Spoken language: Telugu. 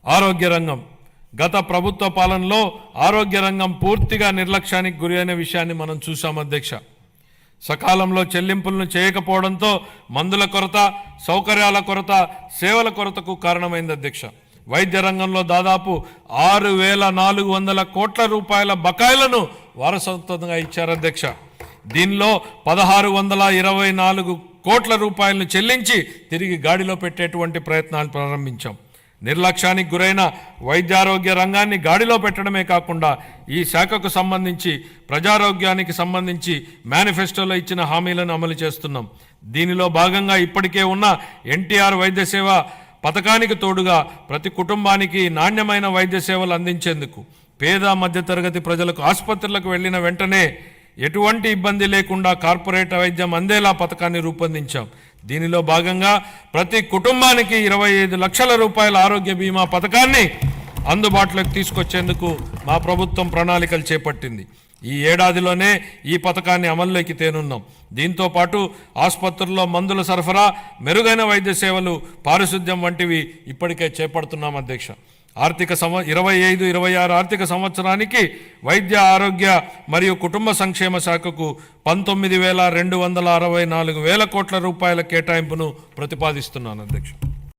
ఆరోగ్య రంగం గత ప్రభుత్వ పాలనలో ఆరోగ్య రంగం పూర్తిగా నిర్లక్ష్యానికి గురైన విషయాన్ని మనం చూసాం అధ్యక్ష. సకాలంలో చెల్లింపులను చేయకపోవడంతో మందుల కొరత, సౌకర్యాల కొరత, సేవల కొరతకు కారణమైంది అధ్యక్ష. వైద్య రంగంలో దాదాపు 6,400 కోట్ల రూపాయల బకాయిలను వారసత్వంగా ఇచ్చారు అధ్యక్ష. దీనిలో 1,624 కోట్ల రూపాయలను చెల్లించి తిరిగి గాడిలో పెట్టేటువంటి ప్రయత్నాలు ప్రారంభించాం. నిర్లక్ష్యానికి గురైన వైద్యారోగ్య రంగాన్ని గాడిలో పెట్టడమే కాకుండా ఈ శాఖకు సంబంధించి ప్రజారోగ్యానికి సంబంధించి మేనిఫెస్టోలో ఇచ్చిన హామీలను అమలు చేస్తున్నాం. దీనిలో భాగంగా ఇప్పటికే ఉన్న ఎన్టీఆర్ వైద్య సేవ పథకానికి తోడుగా ప్రతి కుటుంబానికి నాణ్యమైన వైద్య సేవలు అందించేందుకు పేద మధ్యతరగతి ప్రజలకు ఆసుపత్రులకు వెళ్లిన వెంటనే ఎటువంటి ఇబ్బంది లేకుండా కార్పొరేట్ వైద్యం అందేలా పథకాన్ని రూపొందించాం. దీనిలో భాగంగా ప్రతి కుటుంబానికి 25 లక్షల రూపాయల ఆరోగ్య బీమా పథకాన్ని అందుబాటులోకి తీసుకొచ్చేందుకు మా ప్రభుత్వం ప్రణాళికలు చేపట్టింది. ఈ ఏడాదిలోనే ఈ పథకాన్ని అమల్లోకి తేనున్నాం. దీంతో పాటు ఆసుపత్రుల్లో మందుల సరఫరా, మెరుగైన వైద్య సేవలు, పారిశుద్ధ్యం వంటివి ఇప్పటికే చేపడుతున్నాం అధ్యక్ష. 25-26 ఆర్థిక సంవత్సరానికి వైద్య ఆరోగ్య మరియు కుటుంబ సంక్షేమ శాఖకు 19,264 కోట్ల రూపాయల కేటాయింపును ప్రతిపాదిస్తున్నాను అధ్యక్ష.